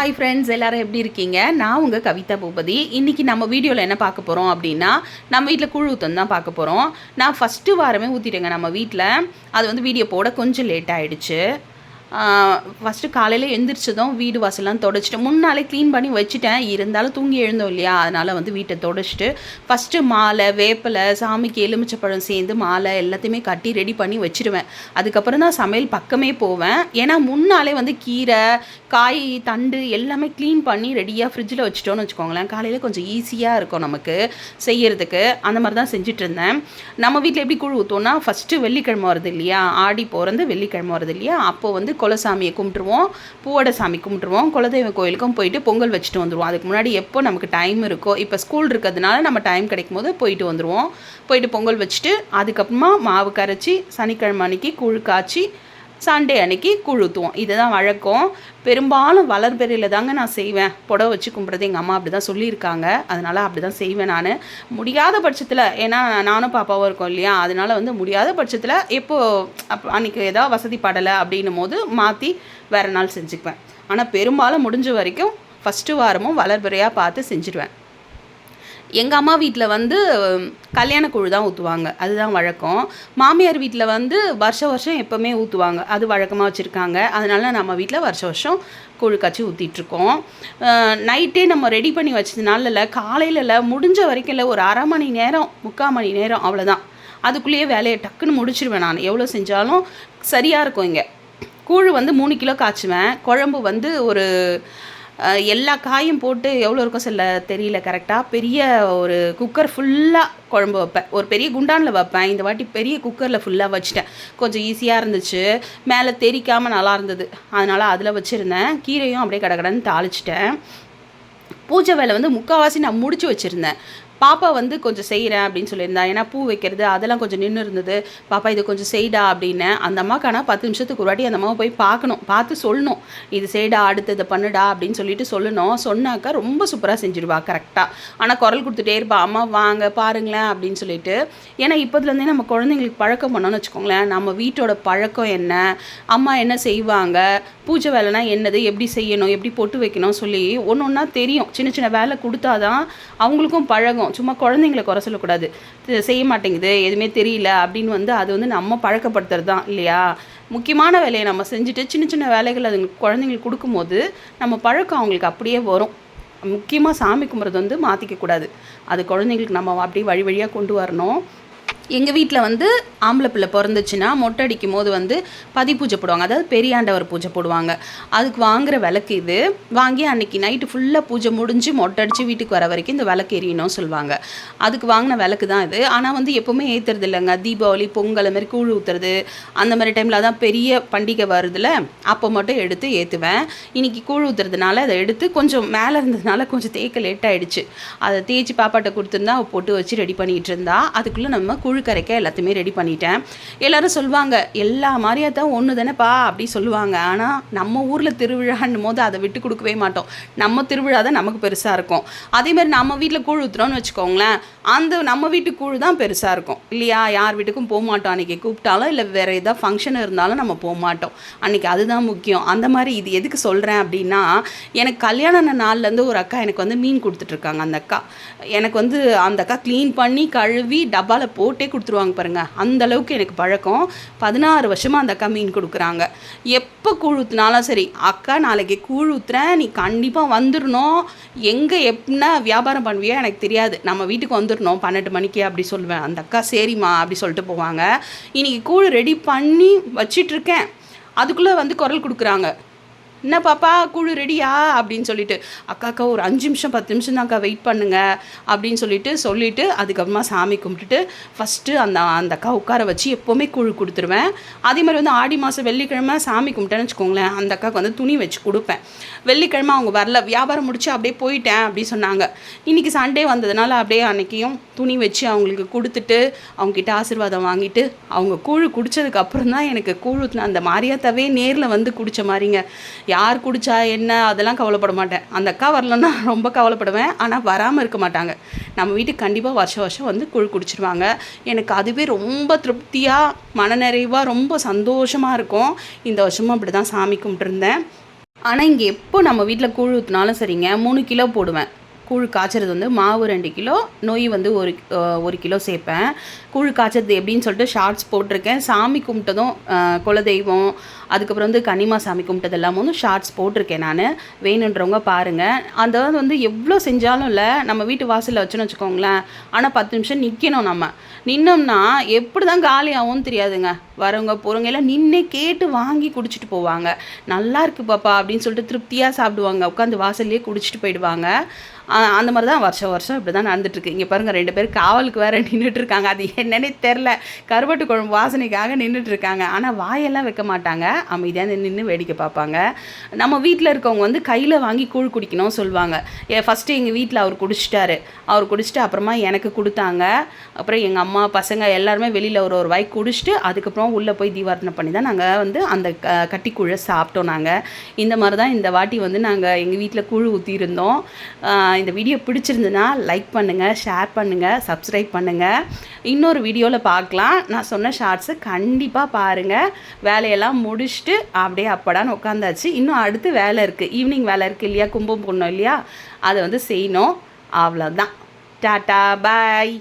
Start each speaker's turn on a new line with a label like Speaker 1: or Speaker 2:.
Speaker 1: Hi friends, எல்லோரும் எப்படி இருக்கீங்க? நான் உங்கள் கவிதா பூபதி. இன்றைக்கி நம்ம வீடியோவில் என்ன பார்க்க போகிறோம் அப்படின்னா, நம்ம வீட்டில் கூழ் ஊற்றணும் தான் பார்க்க போகிறோம். நான் ஃபஸ்ட்டு வாரமே ஊற்றிட்டேங்க நம்ம வீட்டில். அது வந்து வீடியோ போட கொஞ்சம் லேட் ஆகிடுச்சு. ஃபஸ்ட்டு காலையில் எழுந்திரிச்சதும் வீடு வாசலாம் தொடச்சிட்டு முன்னாலே க்ளீன் பண்ணி வச்சுட்டேன். இருந்தாலும் தூங்கி எழுந்தோம் இல்லையா, அதனால் வந்து வீட்டை தொடச்சிட்டு ஃபஸ்ட்டு மாலை, வேப்பிலை, சாமிக்கு எலுமிச்சப்பழம் சேர்ந்து மாலை எல்லாத்தையுமே கட்டி ரெடி பண்ணி வச்சுருவேன். அதுக்கப்புறம் தான் சமையல் பக்கமே போவேன். ஏன்னா முன்னாலே வந்து கீரை, காய், தண்டு எல்லாமே க்ளீன் பண்ணி ரெடியாக ஃப்ரிட்ஜில் வச்சுட்டோன்னு வச்சுக்கோங்களேன், காலையில் கொஞ்சம் ஈஸியாக இருக்கும் நமக்கு செய்கிறதுக்கு. அந்த மாதிரி தான் செஞ்சிட்ருந்தேன். நம்ம வீட்டில் எப்படி கூழ் ஊற்றுவோன்னா, ஃபஸ்ட்டு வெள்ளிக்கிழமை வருது இல்லையா, ஆடி பிறந்து வெள்ளிக்கிழமை வருது இல்லையா, அப்போது வந்து குலசாமியை கும்பிட்டுருவோம், பூவோட சாமி கும்பிட்டுருவோம், குலதெய்வ கோயிலுக்கும் போயிட்டு பொங்கல் வச்சுட்டு வந்துடுவோம். அதுக்கு முன்னாடி எப்போ நமக்கு டைம் இருக்கோ, இப்போ ஸ்கூல் இருக்கிறதுனால நம்ம டைம் கிடைக்கும் போது போயிட்டு வந்துடுவோம். போயிட்டு பொங்கல் வச்சுட்டு அதுக்கப்புறமா மாவு கரைச்சி சனிக்கிழமை அன்னைக்கு கூழ் காய்ச்சி சண்டே அன்னைக்கு கூழ் ஊற்றுவோம். இதுதான் வழக்கம். பெரும்பாலும் வளர்பெறையில் தாங்க நான் செய்வேன். புடவை வச்சு கும்பிட்றது எங்கள் அம்மா அப்படி தான் சொல்லியிருக்காங்க. அதனால் அப்படி தான் செய்வேன் நான். முடியாத பட்சத்தில், ஏன்னா நானும் பாப்பாவும் இருக்கோம் இல்லையா, அதனால் வந்து முடியாத பட்சத்தில் அன்றைக்கி ஏதாவது வசதி படலை அப்படின்னும் போது மாற்றி வேறு நாள் செஞ்சுக்குவேன். ஆனால் பெரும்பாலும் முடிஞ்ச வரைக்கும் ஃபஸ்ட்டு வாரமும் வளர்பெறையாக பார்த்து செஞ்சுடுவேன். எங்கள் அம்மா வீட்டில் வந்து கல்யாண கூழ் தான் ஊற்றுவாங்க, அதுதான் வழக்கம். மாமியார் வீட்டில் வந்து வருஷம் எப்போவுமே ஊற்றுவாங்க, அது வழக்கமாக வச்சுருக்காங்க. அதனால நம்ம வீட்டில் வருஷம் கூழ் காய்ச்சி ஊற்றிட்டுருக்கோம். நைட்டே நம்ம ரெடி பண்ணி வச்சதுனால காலையில் முடிஞ்ச வரைக்கும் இல்லை, ஒரு அரை மணி நேரம் 3/4 மணி நேரம் அவ்வளோதான். அதுக்குள்ளேயே வேலையை டக்குன்னு முடிச்சிடுவேன் நான். எவ்வளோ செஞ்சாலும் சரியாக இருக்கும். இங்கே கூழ் வந்து 3 கிலோ காய்ச்சுவேன். குழம்பு வந்து ஒரு எல்லா காயும் போட்டு எவ்வளோ இருக்கும் சொல்ல தெரியல கரெக்டாக. பெரிய ஒரு குக்கர் ஃபுல்லாக குழம்பு வைப்பேன். ஒரு பெரிய குண்டானில் வைப்பேன். இந்த வாட்டி பெரிய குக்கரில் ஃபுல்லாக வச்சுட்டேன். கொஞ்சம் ஈஸியாக இருந்துச்சு, மேலே தெரிக்காமல் நல்லா இருந்தது. அதனால் அதில் வச்சுருந்தேன். கீரையும் அப்படியே கடகடன்னு தாளிச்சிட்டேன். பூஜை வேலை வந்து முக்கால்வாசி நான் முடிச்சு வச்சுருந்தேன். பாப்பா வந்து கொஞ்சம் செய்கிறேன் அப்படின்னு சொல்லியிருந்தா. ஏன்னா பூ வைக்கிறது அதெல்லாம் கொஞ்சம் நின்று இருந்தது. பாப்பா இது கொஞ்சம் செய்டா அப்படின்னு. அந்த அம்மாக்கான 10 நிமிஷத்துக்கு ஒரு வாட்டி அந்த அம்மாவை போய் பார்க்கணும், பார்த்து சொல்லணும், இது செய்டா, அடுத்து இதை பண்ணுடா அப்படின்னு சொல்லிட்டு சொல்லணும். சொன்னாக்கா ரொம்ப சூப்பராக செஞ்சுடுவா கரெக்டாக. ஆனால் குரல் கொடுத்துட்டே இருப்பா, அம்மா வாங்க பாருங்களேன் அப்படின்னு சொல்லிட்டு. ஏன்னா இப்போதுலேருந்தே நம்ம குழந்தைங்களுக்கு பழக்கம் பண்ணோன்னு வச்சுக்கோங்களேன். நம்ம வீட்டோட பழக்கம் என்ன, அம்மா என்ன செய்வாங்க, பூஜை வேலைனா என்னது, எப்படி செய்யணும், எப்படி பொட்டு வைக்கணும் சொல்லி ஒன்று ஒன்றா தெரியும். சின்ன வேலை கொடுத்தாதான் அவங்களுக்கும் பழகும். சும்மா குழந்தைங்களை குறை சொல்லக்கூடாது, செய்ய மாட்டேங்குது, எதுவுமே தெரியல அப்படின்னு வந்து அது வந்து நம்ம பழக்கப்படுத்துறது தான் இல்லையா. முக்கியமான வேலையை நம்ம செஞ்சுட்டு சின்ன வேலைகள் அது குழந்தைங்களுக்கு கொடுக்கும்போது நம்ம பழக்கம் அவங்களுக்கு அப்படியே வரும். முக்கியமாக சாமி கும்பிட்றது வந்து மாற்றிக்கக்கூடாது. அது குழந்தைங்களுக்கு நம்ம அப்படியே வழியாக கொண்டு வரணும். எங்கள் வீட்டில் வந்து ஆம்பளை பிள்ளை பிறந்துச்சுன்னா மொட்டை அடிக்கும் போது வந்து பதி பூஜை போடுவாங்க, அதாவது பெரியாண்டவர் பூஜை போடுவாங்க. அதுக்கு வாங்குகிற விளக்கு இது. வாங்கி அன்றைக்கி நைட்டு ஃபுல்லாக பூஜை முடிஞ்சு மொட்டை அடித்து வீட்டுக்கு வர வரைக்கும் இந்த விளக்கு எரியணும் சொல்லுவாங்க. அதுக்கு வாங்கின விளக்கு தான் இது. ஆனால் வந்து எப்போவுமே ஏற்றுறது இல்லைங்க. தீபாவளி, பொங்கல், அது மாதிரி கூழ் ஊற்றுறது அந்த மாதிரி டைமில் அதான் பெரிய பண்டிகை வருதுல்ல, அப்போ மட்டும் எடுத்து ஏற்றுவேன். இன்றைக்கி கூழ் ஊற்றுறதுனால அதை எடுத்து கொஞ்சம் மேலே இருந்ததுனால கொஞ்சம் தேய்க்க லேட் ஆகிடுச்சு. அதை தேய்ச்சி பாப்பாட்ட கொடுத்துருந்தா அவள் போட்டு வச்சு ரெடி பண்ணிகிட்டு இருந்தா. அதுக்குள்ளே நம்ம கூழ் கரைக்க எல்லாத்தையுமே ரெடி பண்ணிட்டேன். எல்லாரும் சொல்லுவாங்க, எல்லா மாதிரியாத்தான் ஒன்று தானேப்பா அப்படி சொல்லுவாங்க. ஆனால் நம்ம ஊரில் திருவிழான்னும் போது அதை விட்டு கொடுக்கவே மாட்டோம். நம்ம திருவிழா தான் நமக்கு பெருசாக இருக்கும். அதேமாதிரி நம்ம வீட்டில் கூழ் ஊற்றுறோன்னு வச்சுக்கோங்களேன், அந்த நம்ம வீட்டு கூழ் தான் பெருசாக இருக்கும் இல்லையா. யார் வீட்டுக்கும் போக மாட்டோம். அன்றைக்கி கூப்பிட்டாலும் இல்லை வேறு ஏதாவது ஃபங்க்ஷன் இருந்தாலும் நம்ம போக மாட்டோம். அன்றைக்கி அதுதான் முக்கியம். அந்த மாதிரி இது எதுக்கு சொல்கிறேன் அப்படின்னா, எனக்கு கல்யாண நாள்லேருந்து ஒரு அக்கா எனக்கு வந்து மீன் கொடுத்துட்ருக்காங்க. அந்த அக்கா எனக்கு வந்து அந்த அக்கா க்ளீன் பண்ணி கழுவி டப்பாவில் போட்டே கொடுத்துருவாங்க பாருங்கள். அந்த அளவுக்கு எனக்கு பழக்கம். 16 வருஷமாக அந்த அக்கா மீன் கொடுக்குறாங்க. எப்போ கூழ் ஊற்றினாலும் சரி, அக்கா நாளைக்கு கூழ் ஊற்றுறேன், நீ கண்டிப்பாக வந்துடணும், எங்கே எப்படின்னா வியாபாரம் பண்ணுவியா எனக்கு தெரியாது, நம்ம வீட்டுக்கு வந்துடணும் 12 மணிக்கு அப்படி சொல்லுவேன். அந்த அக்கா சரிம்மா அப்படி சொல்லிட்டு போவாங்க. இன்றைக்கி கூழ் ரெடி பண்ணி வச்சிட்ருக்கேன், அதுக்குள்ளே வந்து குரல் கொடுக்குறாங்க, என்ன பாப்பா கூழ் ரெடியா அப்படின்னு சொல்லிட்டு. அக்கா ஒரு 5 நிமிஷம் 10 நிமிஷம் தான் அக்கா வெயிட் பண்ணுங்க அப்படின்னு சொல்லிட்டு அதுக்கப்புறமா சாமி கும்பிட்டுட்டு ஃபஸ்ட்டு அந்த அக்கா உட்கார வச்சு எப்போவுமே கூழ் கொடுத்துருவேன். அதே மாதிரி வந்து ஆடி மாதம் வெள்ளிக்கிழமை சாமி கும்பிட்டேன்னு வச்சுக்கோங்களேன், அந்த அக்காவுக்கு வந்து துணி வச்சு கொடுப்பேன். வெள்ளிக்கிழமை அவங்க வரல, வியாபாரம் முடிச்சு அப்படியே போயிட்டேன் அப்படி சொன்னாங்க. இன்றைக்கி சண்டே வந்ததுனால அப்படியே அன்றைக்கியும் துணி வச்சு அவங்களுக்கு கொடுத்துட்டு அவங்ககிட்ட ஆசீர்வாதம் வாங்கிட்டு அவங்க கூழ் குடித்ததுக்கப்புறம் தான் எனக்கு கூழ் ஊற்றின அந்த மாரியாத்தாவே நேரில் வந்து குடித்த மாதிரிங்க. யார் குடித்தா என்ன அதெல்லாம் கவலைப்பட மாட்டேன். அந்த அக்கா வரலன்னா ரொம்ப கவலைப்படுவேன். ஆனால் வராமல் இருக்க மாட்டாங்க. நம்ம வீட்டுக்கு கண்டிப்பாக வருஷம் வந்து கூழ் குடிச்சிடுவாங்க. எனக்கு அதுவே ரொம்ப திருப்தியாக, மனநிறைவாக, ரொம்ப சந்தோஷமாக இருக்கும். இந்த வருஷமும் அப்படி தான் சாமி கும்பிட்டுருந்தேன். ஆனால் இங்கே எப்போ நம்ம வீட்டில் கூழ் ஊற்றினாலும் சரிங்க 3 கிலோ போடுவேன். கூழ் காய்ச்சறது வந்து மாவு 2 கிலோ, நொய் வந்து 1 கிலோ சேர்ப்பேன். கூழ் காய்ச்சறது எப்படின்னு சொல்லிட்டு ஷார்ட்ஸ் போட்டிருக்கேன். சாமி கும்பிட்டதும் குலதெய்வம், அதுக்கப்புறம் வந்து கன்னிமா சாமி கும்பிட்டது எல்லாமே வந்து ஷார்ட்ஸ் போட்டிருக்கேன் நான். வேணுன்றவங்க பாருங்கள். அந்த வந்து எவ்வளோ செஞ்சாலும் இல்லை, நம்ம வீட்டு வாசலில் வச்சோன்னு வச்சுக்கோங்களேன், ஆனால் 10 நிமிஷம் நிற்கணும். நம்ம நின்னோம்னா எப்படி தான் காலி ஆகும்னு தெரியாதுங்க. வரவங்க போகிறவங்க எல்லாம் நின்னே கேட்டு வாங்கி குடிச்சிட்டு போவாங்க. நல்லா இருக்கு பாப்பா அப்படின்னு சொல்லிட்டு திருப்தியாக சாப்பிடுவாங்க. உட்காந்து வாசல்லையே குடிச்சிட்டு போயிடுவாங்க. அந்த மாதிரி தான் வருஷம் வருஷம் இப்படி தான் நடந்துட்டுருக்கு. இங்கே பாருங்கள் 2 பேர் காவலுக்கு வேறு நின்றுட்டுருக்காங்க. அது என்னன்னே தெரில, கருவாட்டு குழம்பு வாசனைக்காக நின்றுட்டுருக்காங்க. ஆனால் வாயெல்லாம் வைக்க மாட்டாங்க, அமைதியாக நின்று வேடிக்கை பார்ப்பாங்க. நம்ம வீட்டில் இருக்கவங்க வந்து கையில் வாங்கி கூழ் குடிக்கணும் சொல்லுவாங்க. ஃபஸ்ட்டு எங்கள் வீட்டில் அவர் குடிச்சிட்டாரு. அவர் குடிச்சிட்டு அப்புறமா எனக்கு கொடுத்தாங்க. அப்புறம் எங்கள் அம்மா பசங்க எல்லாருமே வெளியில் ஒரு வாய் குடிச்சிட்டு அதுக்கப்புறம் உள்ளே போய் தீபார்த்தனை பண்ணி தான் நாங்கள் வந்து அந்த கட்டிக்கூழை சாப்பிட்டோம். நாங்கள் இந்த மாதிரி தான் இந்த வாட்டி வந்து நாங்கள் எங்கள் வீட்டில் கூழ் ஊற்றியிருந்தோம். இந்த வீடியோ பிடிச்சிருந்துன்னா லைக் பண்ணுங்கள், ஷேர் பண்ணுங்கள், சப்ஸ்கிரைப் பண்ணுங்கள். இன்னொரு வீடியோவில் பார்க்கலாம். நான் சொன்ன ஷார்ட்ஸை கண்டிப்பாக பாருங்கள். வேலையெல்லாம் முடிச்சுட்டு அப்படியே அப்படான்னு உட்காந்தாச்சு. இன்னும் அடுத்து வேலை இருக்குது, ஈவினிங் வேலை இருக்குது இல்லையா, கும்பம் போடணும் இல்லையா, அதை வந்து செய்யணும். அவ்வளோதான். டாட்டா பாய்.